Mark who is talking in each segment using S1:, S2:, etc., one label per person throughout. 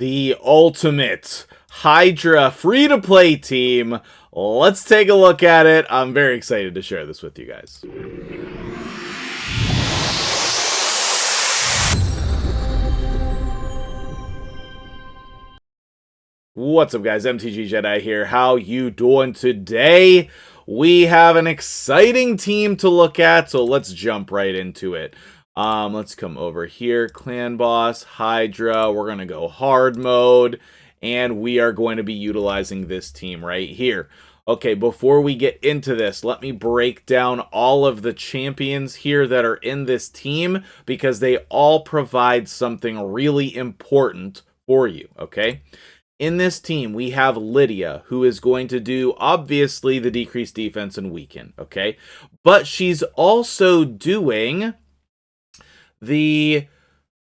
S1: the ultimate Hydra free-to-play team. Let's take a look at it. I'm very excited to share this with you guys. What's up, guys? MtgJedi here. How you doing today? We have an exciting team to look at, so let's jump right into it. Let's come over here. Clan Boss, Hydra. We're going to go hard mode, and we are going to be utilizing this team right here. Okay, before we get into this, let me break down all of the champions here that are in this team, because they all provide something really important for you, okay? In this team, we have Lydia, who is going to do, obviously, the decreased defense and weaken, okay? But she's also doing the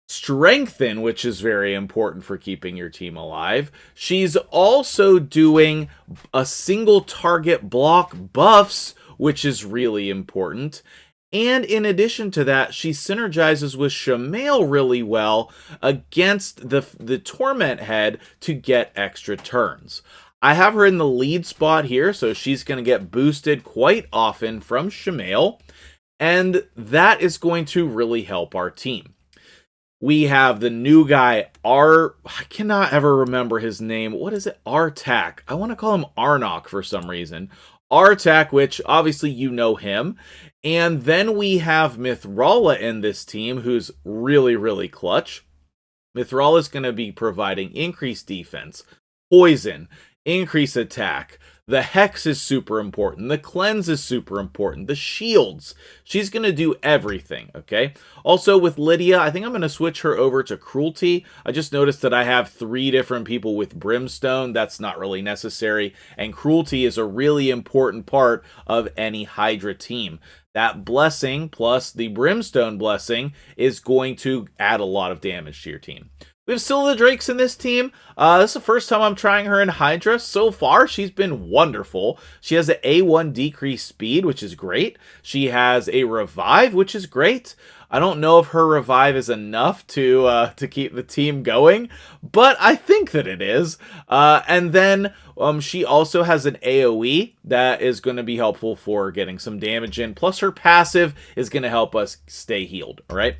S1: strengthen, which is very important for keeping your team alive. She's also doing a single target block buffs, which is really important. And in addition to that, she synergizes with Shamael really well against the Torment Head to get extra turns. I have her in the lead spot here, so she's going to get boosted quite often from Shamael, and that is going to really help our team. We have the new guy, I cannot ever remember his name. What is it? Artak. I want to call him Arnok for some reason. Artak, which obviously you know him. And then we have Mithrala in this team, who's really, really clutch. Mithrala is going to be providing increased defense, poison, increased attack. The Hex is super important. The Cleanse is super important. The shields. She's going to do everything, okay? Also, with Lydia, I think I'm going to switch her over to Cruelty. I just noticed that I have 3 different people with Brimstone. That's not really necessary. And Cruelty is a really important part of any Hydra team. That Blessing plus the Brimstone Blessing is going to add a lot of damage to your team. We have Scylla the Drakes in this team. This is the first time I'm trying her in Hydra. So far, she's been wonderful. She has an A1 decreased speed, which is great. She has a revive, which is great. I don't know if her revive is enough to keep the team going, but I think that it is. And then she also has an AoE that is going to be helpful for getting some damage in. Plus, her passive is going to help us stay healed, all right?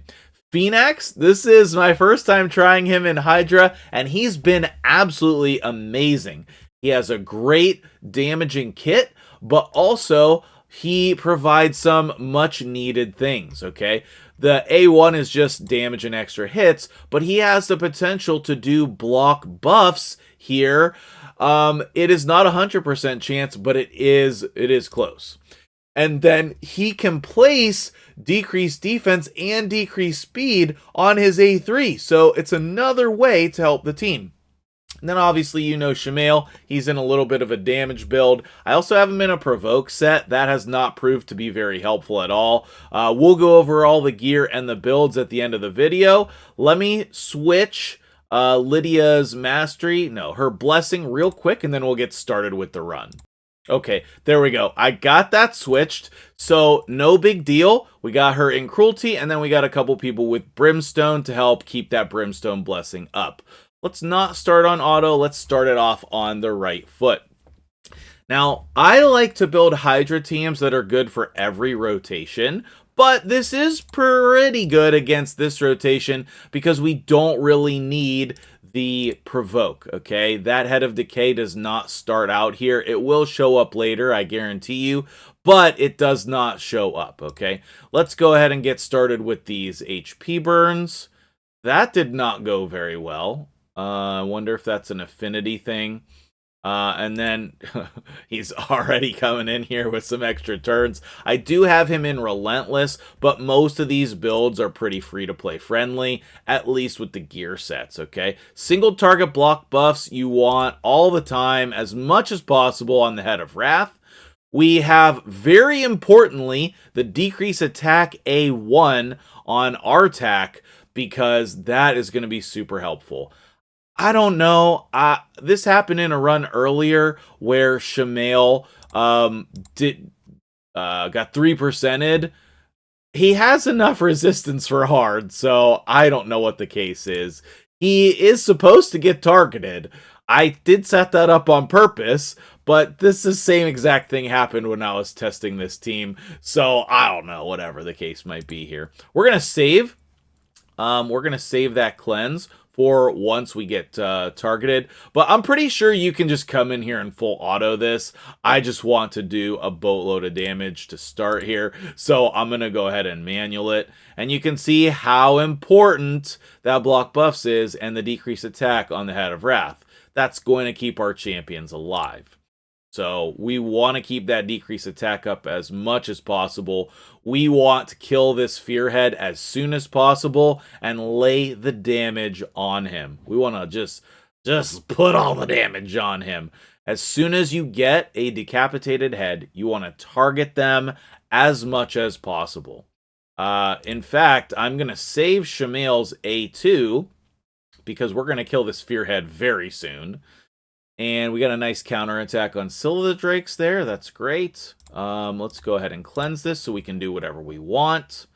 S1: Phoenix, this is my first time trying him in Hydra, and he's been absolutely amazing. He has a great damaging kit, but also he provides some much needed things, okay? The A1 is just damage and extra hits, but he has the potential to do block buffs here. It is not a 100% chance, but it is close. And then he can place decreased defense and decreased speed on his A3. So it's another way to help the team. And then obviously you know Shamael. He's in a little bit of a damage build. I also have him in a provoke set. That has not proved to be very helpful at all. We'll go over all the gear and the builds at the end of the video. Let me switch Lydia's mastery, her blessing real quick, and then we'll get started with the run. Okay, there we go. I got that switched, so no big deal. We got her in Cruelty, and then we got a couple people with Brimstone to help keep that Brimstone blessing up. Let's not start on auto. Let's start it off on the right foot. Now, I like to build Hydra teams that are good for every rotation, but this is pretty good against this rotation because we don't really need the provoke, okay? That Head of Decay does not start out here. It will show up later, I guarantee you, but it does not show up, okay? Let's go ahead and get started with these HP burns. That did not go very well. I wonder if that's an affinity thing. And then he's already coming in here with some extra turns. I do have him in Relentless, but most of these builds are pretty free-to-play friendly, at least with the gear sets, okay? Single target block buffs you want all the time, as much as possible on the Head of Wrath. We have, very importantly, the decrease attack A1 on Artak, because that is going to be super helpful. I don't know. This happened in a run earlier where Shamael got 3%ed. He has enough resistance for hard, so I don't know what the case is. he is supposed to get targeted. I did set that up on purpose, but this is the same exact thing happened when I was testing this team. So I don't know, whatever the case might be here. We're going to save. We're going to save that cleanse for once we get targeted. But I'm pretty sure you can just come in here and full auto this. I just want to do a boatload of damage to start here. So I'm going to go ahead and manual it. And you can see how important that block buffs is and the decreased attack on the Head of Wrath. That's going to keep our champions alive. So we want to keep that decreased attack up as much as possible. We want to kill this Fearhead as soon as possible and lay the damage on him. We want to just put all the damage on him. As soon as you get a decapitated head, you want to target them as much as possible. In fact, I'm going to save Shamail's A2 because we're going to kill this Fearhead very soon. And we got a nice counterattack on Scylla the Drakes there. That's great. Let's go ahead and cleanse this so we can do whatever we want.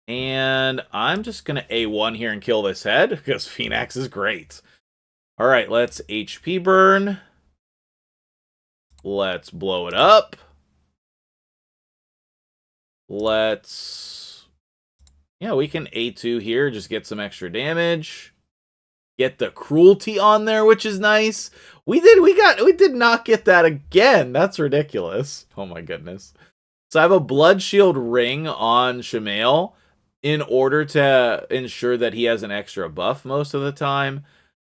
S1: And I'm just going to A1 here and kill this head because Phoenix is great. All right, let's HP burn. Let's blow it up. Yeah, we can A2 here, just get some extra damage. Get the cruelty on there, which is nice. We did not get that again. That's ridiculous. Oh my goodness. So I have a blood shield ring on Shamail in order to ensure that he has an extra buff most of the time.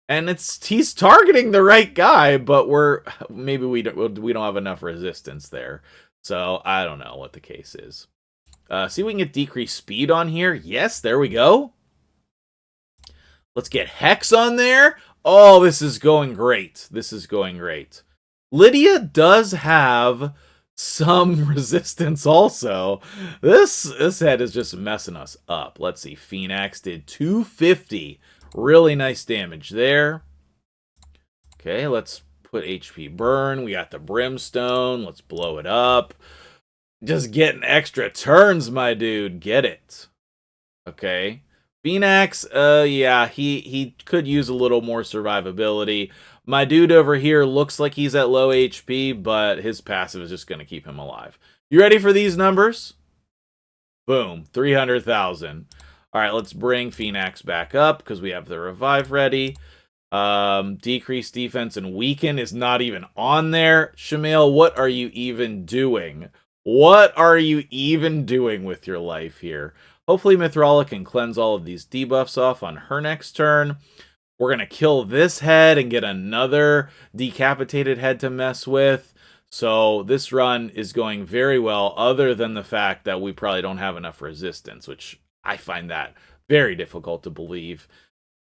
S1: And he's targeting the right guy, but maybe we don't have enough resistance there. So I don't know what the case is. See if we can get decreased speed on here. Yes, there we go. Let's get Hex on there. Oh, this is going great. This is going great. Lydia does have some resistance also. This head is just messing us up. Let's see. Phoenix did 250. Really nice damage there. Okay, let's put HP burn. We got the brimstone. Let's blow it up. Just getting extra turns, my dude. Get it. Okay. Phoenix, yeah, he could use a little more survivability. My dude over here looks like he's at low HP, but his passive is just going to keep him alive. You ready for these numbers? Boom, 300,000. All right, let's bring Phoenix back up because we have the revive ready. Decrease defense and weaken is not even on there. Shamail, what are you even doing? What are you even doing with your life here? Hopefully Mithrala can cleanse all of these debuffs off on her next turn. We're going to kill this head and get another decapitated head to mess with. So this run is going very well, other than the fact that we probably don't have enough resistance, which I find that very difficult to believe.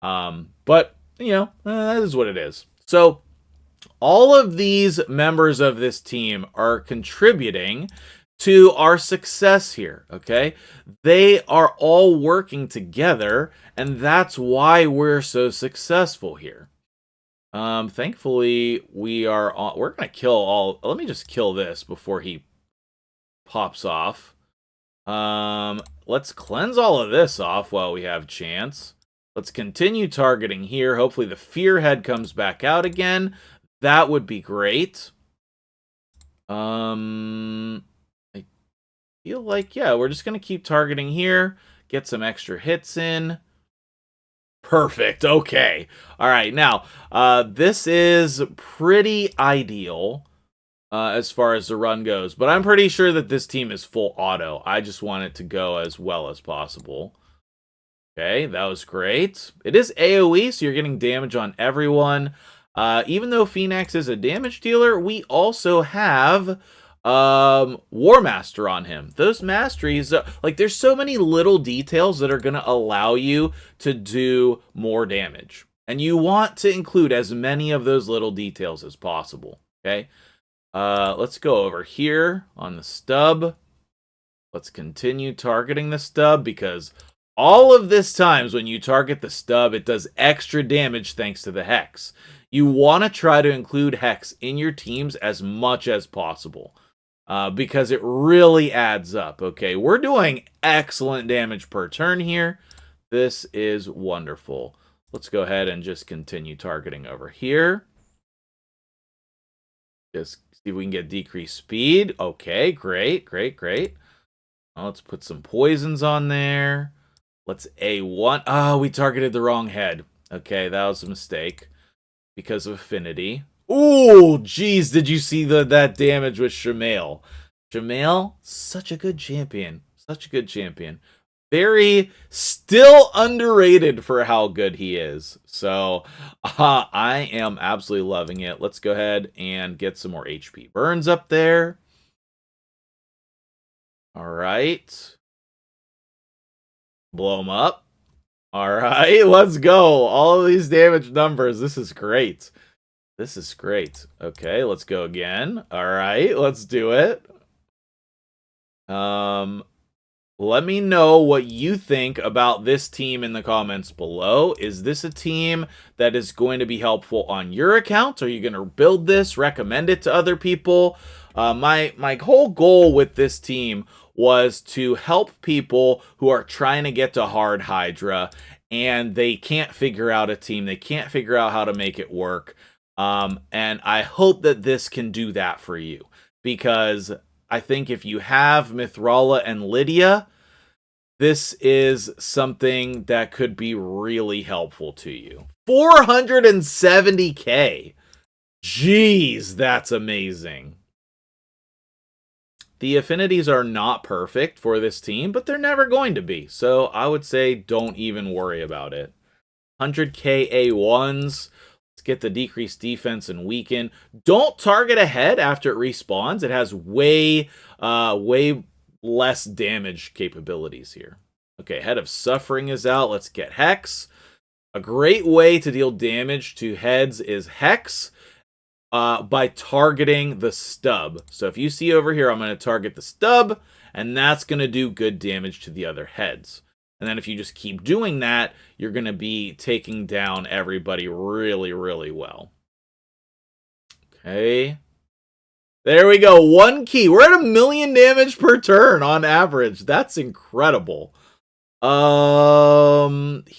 S1: But, you know, that is what it is. So all of these members of this team are contributing to our success here, okay? They are all working together, and that's why we're so successful here. Thankfully, we're gonna kill all. Let me just kill this before he pops off. Let's cleanse all of this off while we have chance. Let's continue targeting here. Hopefully the Fearhead comes back out again. That would be great. Feel like, yeah, we're just going to keep targeting here, get some extra hits in. Perfect. Okay. All right. Now, this is pretty ideal as far as the run goes, but I'm pretty sure that this team is full auto. I just want it to go as well as possible. Okay, that was great. It is AoE, so you're getting damage on everyone. Even though Phoenix is a damage dealer, we also have War Master on him. Those masteries, like, there's so many little details that are going to allow you to do more damage, and you want to include as many of those little details as possible. Okay, let's go over here on the stub. Let's continue targeting the stub, because all of this times when you target the stub, it does extra damage thanks to the Hex. You want to try to include Hex in your teams as much as possible. Because it really adds up. Okay, we're doing excellent damage per turn here. This is wonderful. Let's go ahead and just continue targeting over here. Just see if we can get decreased speed. Okay, great, great, great. Well, let's put some poisons on there. Let's A1. Oh, we targeted the wrong head. Okay, that was a mistake because of affinity. Ooh, geez, did you see that damage with Shamail? Shamail, such a good champion. Such a good champion. Very still underrated for how good he is. So I am absolutely loving it. Let's go ahead and get some more HP burns up there. All right. Blow him up. All right, let's go. All of these damage numbers. This is great. This is great. Okay, let's go again. All right, let's do it. Let me know what you think about this team in the comments below. Is this a team that is going to be helpful on your account? Are you going to build this, recommend it to other people? My whole goal with this team was to help people who are trying to get to Hard Hydra and they can't figure out a team. They can't figure out how to make it work. And I hope that this can do that for you, because I think if you have Mithrala and Lydia, this is something that could be really helpful to you. 470k. Jeez, that's amazing. The affinities are not perfect for this team, but they're never going to be. So I would say don't even worry about it. 100k A1s. Let's get the decreased defense and weaken. Don't target a head after it respawns. It has way less damage capabilities here. Okay, Head of Suffering is out. Let's get Hex. A great way to deal damage to heads is Hex by targeting the stub. So if you see over here, I'm going to target the stub, and that's going to do good damage to the other heads. And then if you just keep doing that, you're going to be taking down everybody really, really well. Okay. There we go. 1 key. We're at 1 million damage per turn on average. That's incredible.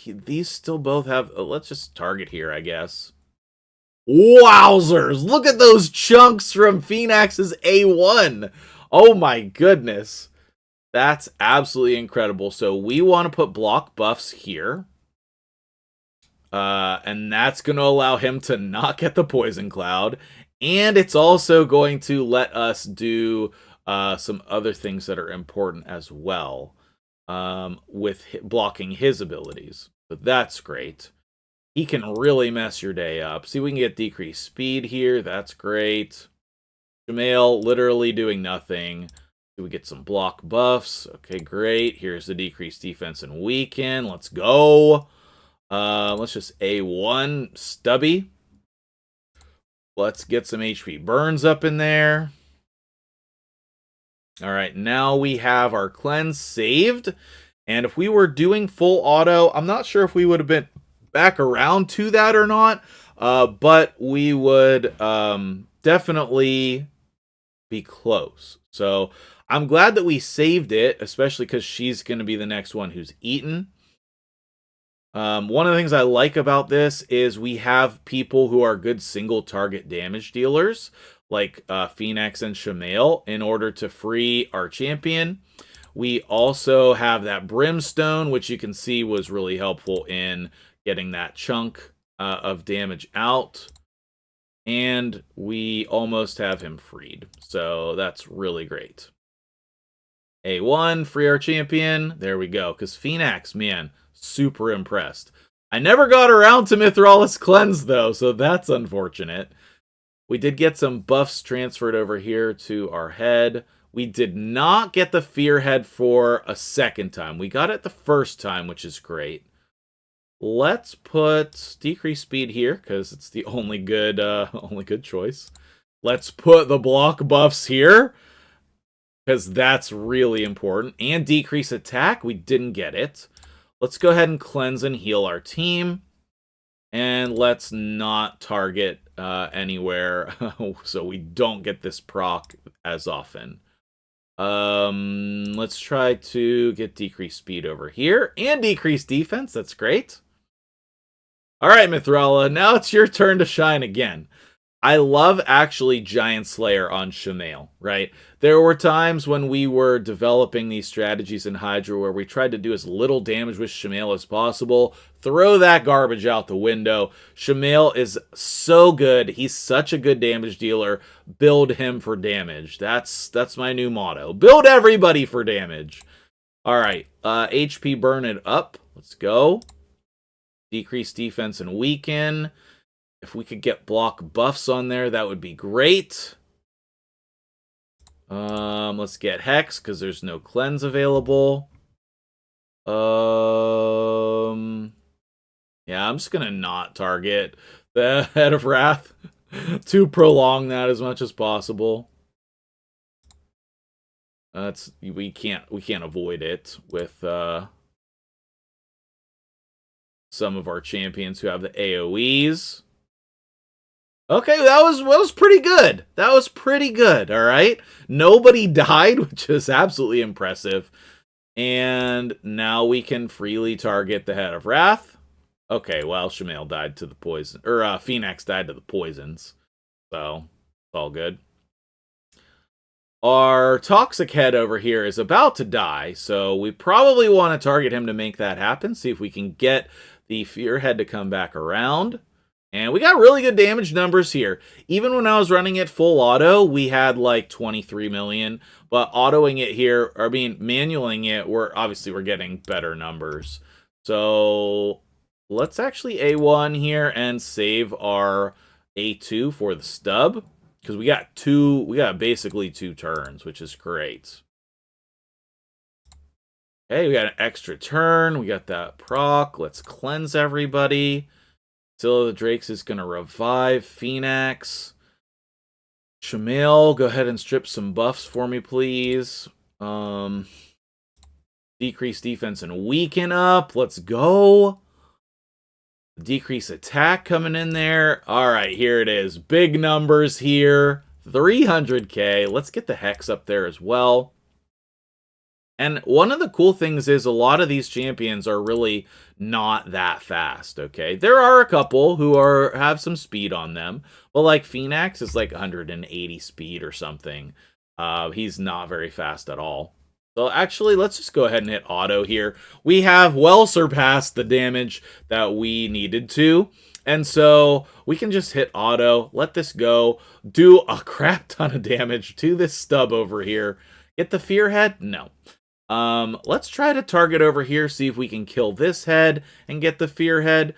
S1: These still both have... let's just target here, I guess. Wowzers. Look at those chunks from Phoenix's A1. Oh my goodness. That's absolutely incredible. So we want to put block buffs here. And that's going to allow him to not get the poison cloud. And it's also going to let us do some other things that are important as well with blocking his abilities. But that's great. He can really mess your day up. See, we can get decreased speed here. That's great. Shamail literally doing nothing. Do we get some block buffs? Okay, great. Here's the decreased defense and weaken. Let's go. Let's just A1 Stubby. Let's get some HP burns up in there. All right, now we have our cleanse saved. And if we were doing full auto, I'm not sure if we would have been back around to that or not. But we would definitely be close. So I'm glad that we saved it, especially because she's going to be the next one who's eaten. One of the things I like about this is we have people who are good single target damage dealers, like Phoenix and Shamail, in order to free our champion. We also have that Brimstone, which you can see was really helpful in getting that chunk of damage out. And we almost have him freed, so that's really great. A1, free our champion. There we go, because Phoenix, man, super impressed. I never got around to Mithrala's Cleanse, though, so that's unfortunate. We did get some buffs transferred over here to our head. We did not get the Fear Head for a second time. We got it the first time, which is great. Let's put decreased speed here, because it's the only good choice. Let's put the block buffs here, because that's really important. And decrease attack, we didn't get it. Let's go ahead and cleanse and heal our team. And let's not target anywhere so we don't get this proc as often. Let's try to get decreased speed over here. And decreased defense, that's great. All right, Mithrala, now it's your turn to shine again. I love actually Giant Slayer on Shamail, right? There were times when we were developing these strategies in Hydra where we tried to do as little damage with Shamail as possible. Throw that garbage out the window. Shamail is so good. He's such a good damage dealer. Build him for damage. That's my new motto. Build everybody for damage. All right, HP burn it up. Let's go. Decrease defense and weaken. If we could get block buffs on there, that would be great. Let's get Hex, because there's no cleanse available. Yeah, I'm just gonna not target the Head of Wrath to prolong that as much as possible. We can't avoid it with some of our champions who have the AoEs. Okay, that was pretty good. That was pretty good, all right? Nobody died, which is absolutely impressive. And now we can freely target the Head of Wrath. Okay, well, Shamail died to the poison. Or, Phoenix died to the poisons. So, it's all good. Our Toxic Head over here is about to die, so we probably want to target him to make that happen. See if we can get the Fear Head to come back around. And we got really good damage numbers here. Even when I was running it full auto, we had like 23 million. But autoing it here, or manualing it, we're getting better numbers. So let's actually A1 here and save our A2 for the stub. Because we got basically 2 turns, which is great. Okay, we got an extra turn. We got that proc. Let's cleanse everybody. Zilla the Drakes is going to revive Phoenix. Shamail, go ahead and strip some buffs for me, please. Decrease defense and weaken up. Let's go. Decrease attack coming in there. All right, here it is. Big numbers here. 300k. Let's get the Hex up there as well. And one of the cool things is a lot of these champions are really not that fast, okay? There are a couple who have some speed on them, but like Phoenix is like 180 speed or something. He's not very fast at all. So actually, let's just go ahead and hit auto here. We have well surpassed the damage that we needed to. And so we can just hit auto, let this go, do a crap ton of damage to this stub over here. Get the Fear Head? No. Let's try to target over here, see if we can kill this head and get the Fear Head.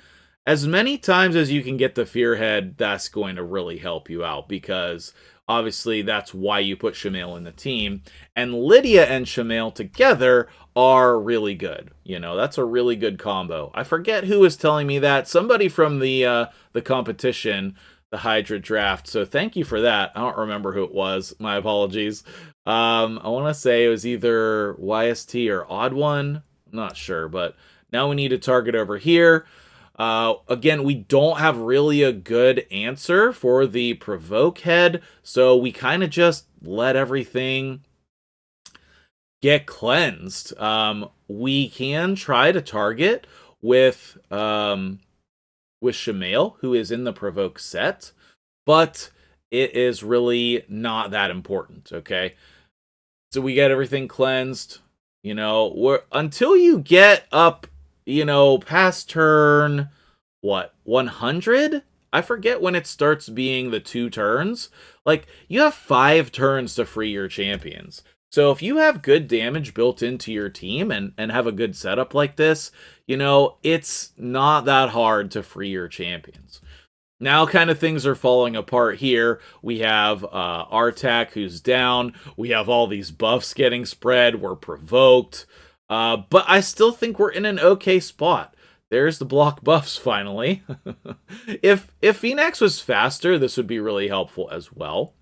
S1: As many times as you can get the Fear Head, that's going to really help you out, because obviously that's why you put Shamail in the team. And Lydia and Shamail together are really good. You know, that's a really good combo. I forget who was telling me that. Somebody from the competition, the Hydra draft. So thank you for that. I don't remember who it was. My apologies. I want to say it was either YST or Odd One. I'm not sure, but now we need to target over here. Again, we don't have really a good answer for the Provoke Head, so we kind of just let everything get cleansed. We can try to target with Shamail, who is in the Provoke set, but it is really not that important, okay? So we get everything cleansed, you know, until you get up, you know, past turn, what, 100? I forget when it starts being the 2 turns. Like, you have 5 turns to free your champions. So if you have good damage built into your team and have a good setup like this, you know, it's not that hard to free your champions. Now kind of things are falling apart here. We have Artak who's down. We have all these buffs getting spread. We're provoked. But I still think we're in an okay spot. There's the block buffs finally. If Phoenix was faster, this would be really helpful as well.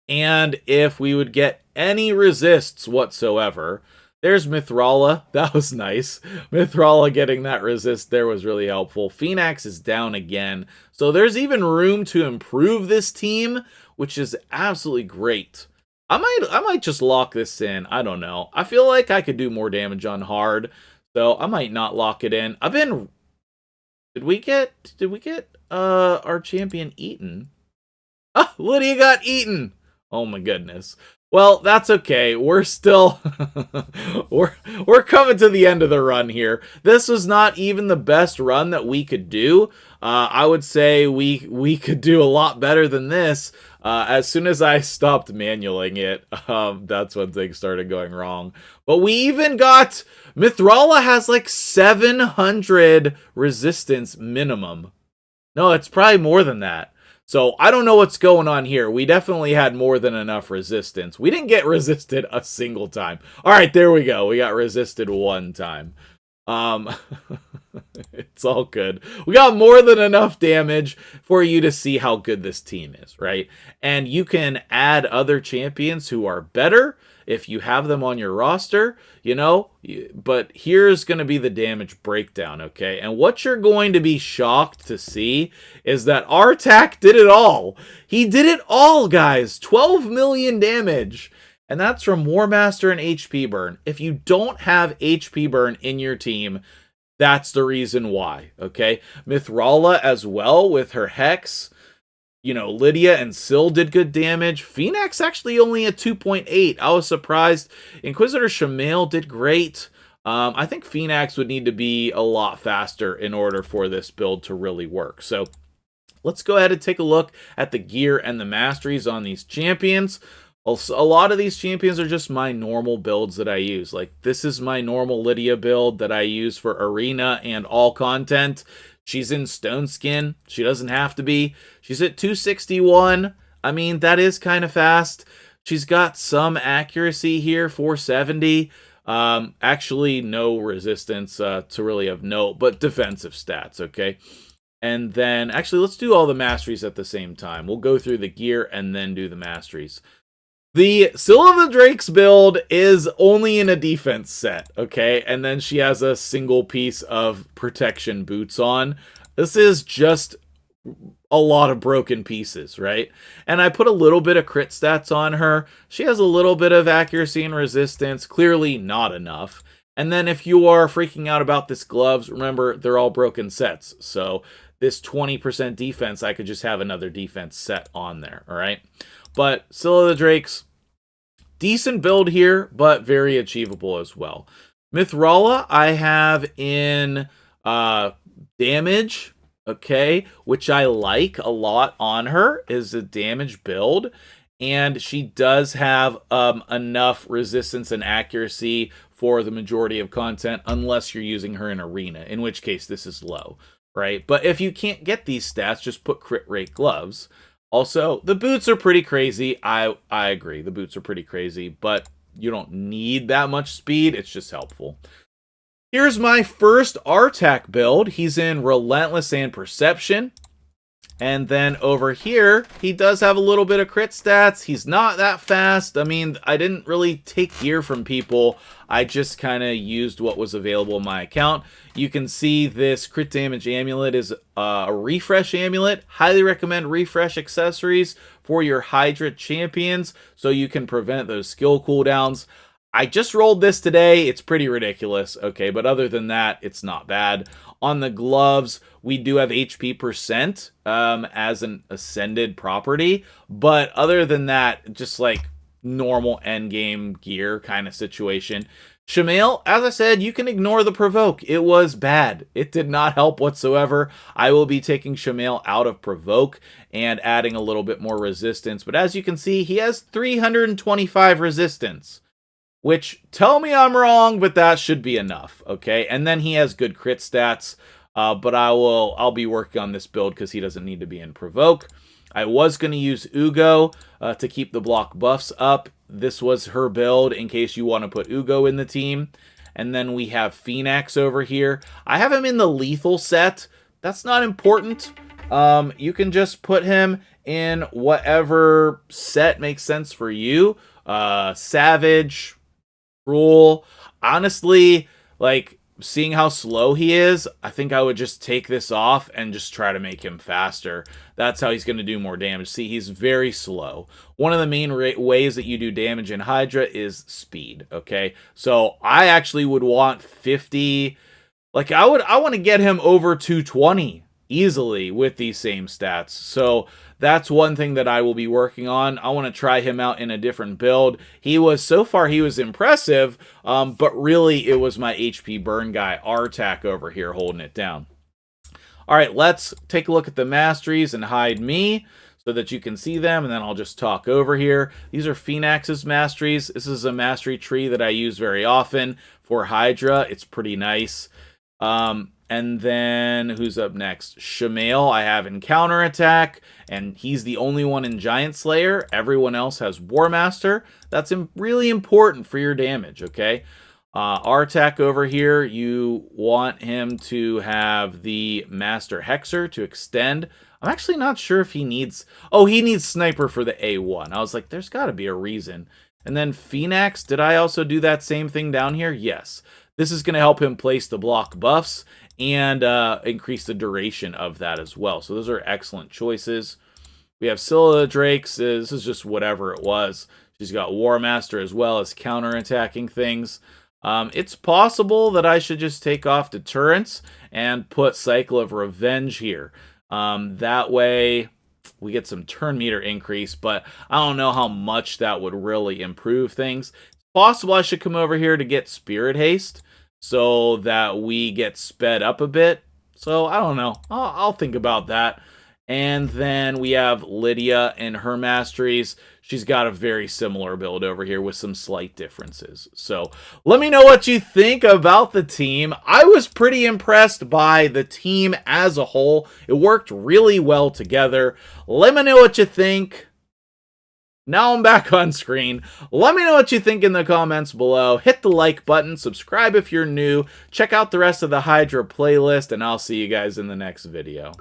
S1: And if we would get any resists whatsoever, there's Mithrala. That was nice. Mithrala getting that resist there was really helpful. Phoenix is down again. So there's even room to improve this team, which is absolutely great. I might just lock this in. I don't know. I feel like I could do more damage on hard, so I might not lock it in. I've been Did we get our champion eaten? Ah, Lydia got eaten. Oh my goodness. Well, that's okay. We're still we're coming to the end of the run here. This was not even the best run that we could do. I would say we could do a lot better than this. As soon as I stopped manualing it, that's when things started going wrong. But we even got Mithrala has like 700 resistance minimum. No, it's probably more than that. So I don't know what's going on here. We definitely had more than enough resistance. We didn't get resisted a single time. All right, there we go. We got resisted one time. It's all good. We got more than enough damage for you to see how good this team is, right? And you can add other champions who are better if you have them on your roster, you know, but here's going to be the damage breakdown, okay? And what you're going to be shocked to see is that Artak did it all. He did it all, guys. 12 million damage. And that's from War Master and HP burn. If you don't have HP burn in your team, that's the reason why, okay? Mithrala as well with her Hex. You know, Lydia and Syl did good damage. Phoenix actually only a 2.8. I was surprised. Inquisitor Shamail did great. I think Phoenix would need to be a lot faster in order for this build to really work. So let's go ahead and take a look at the gear and the masteries on these champions. Also, a lot of these champions are just my normal builds that I use. Like, this is my normal Lydia build that I use for arena and all content. She's in Stone Skin. She doesn't have to be. She's at 261. I mean, that is kind of fast. She's got some accuracy here, 470. Actually, no resistance to really of note, but defensive stats, okay? And then, actually, let's do all the masteries at the same time. We'll go through the gear and then do the masteries. The Syl of the Drakes build is only in a defense set, okay? And then she has a single piece of protection boots on. This is just a lot of broken pieces, right? And I put a little bit of crit stats on her. She has a little bit of accuracy and resistance, clearly not enough. And then if you are freaking out about this gloves, remember, they're all broken sets. So this 20% defense, I could just have another defense set on there, all right? But Syl of the Drakes, decent build here, but very achievable as well. Mithrala, I have in damage, okay, which I like a lot on her, is a damage build. And she does have enough resistance and accuracy for the majority of content, unless you're using her in arena, in which case this is low, right? But if you can't get these stats, just put crit rate gloves. Also, the boots are pretty crazy. I agree. The boots are pretty crazy, but you don't need that much speed. It's just helpful. Here's my first Artak build. He's in Relentless and Perception. And then over here, he does have a little bit of crit stats. He's not that fast. I mean, I didn't really take gear from people. I just kind of used what was available in my account. You can see this crit damage amulet is a refresh amulet. Highly recommend refresh accessories for your Hydra champions so you can prevent those skill cooldowns. I just rolled this today. It's pretty ridiculous, okay, but other than that, it's not bad. On the gloves, we do have HP percent as an ascended property, but other than that, just like normal endgame gear kind of situation. Shamail, as I said, you can ignore the provoke. It was bad. It did not help whatsoever. I will be taking Shamail out of provoke and adding a little bit more resistance, but as you can see, he has 325 resistance. Which, tell me I'm wrong, but that should be enough, okay? And then he has good crit stats, but I'll be working on this build because he doesn't need to be in Provoke. I was going to use Ugo to keep the block buffs up. This was her build in case you want to put Ugo in the team. And then we have Phoenix over here. I have him in the lethal set. That's not important. You can just put him in whatever set makes sense for you. Savage, Rule. Honestly, like, seeing how slow he is, I think I would just take this off and just try to make him faster. That's how he's going to do more damage. See, he's very slow. One of the main ways that you do damage in Hydra is speed, okay? So I actually would want 50 Like, I want to get him over 220 easily with these same stats. So that's one thing that I will be working on. I want to try him out in a different build. So far he was impressive, but really it was my HP burn guy, Artak, over here holding it down. All right, let's take a look at the masteries and hide me so that you can see them, and then I'll just talk over here. These are Phoenix's masteries. This is a mastery tree that I use very often for Hydra. It's pretty nice. And then who's up next? Shamail I have in counterattack, and he's the only one in Giant Slayer. Everyone else has War Master. That's really important for your damage, okay? Artak over here, you want him to have the Master Hexer to extend. I'm actually not sure if he needs... Oh, he needs Sniper for the A1. I was like, there's got to be a reason. And then Phoenix, did I also do that same thing down here? Yes. This is going to help him place the block buffs and increase the duration of that as well. So those are excellent choices. We have Scylla Drakes. This is just whatever it was. She's got War Master as well as counterattacking things. It's possible that I should just take off Deterrence and put Cycle of Revenge here. That way we get some turn meter increase, but I don't know how much that would really improve things. It's possible I should come over here to get Spirit Haste so that we get sped up a bit. So I don't know. I'll think about that. And then we have Lydia and her masteries. She's got a very similar build over here with some slight differences. So let me know what you think about the team. I was pretty impressed by the team as a whole. It worked really well together. Let me know what you think. Now I'm back on screen. Let me know what you think in the comments below. Hit the like button, subscribe if you're new, check out the rest of the Hydra playlist, and I'll see you guys in the next video.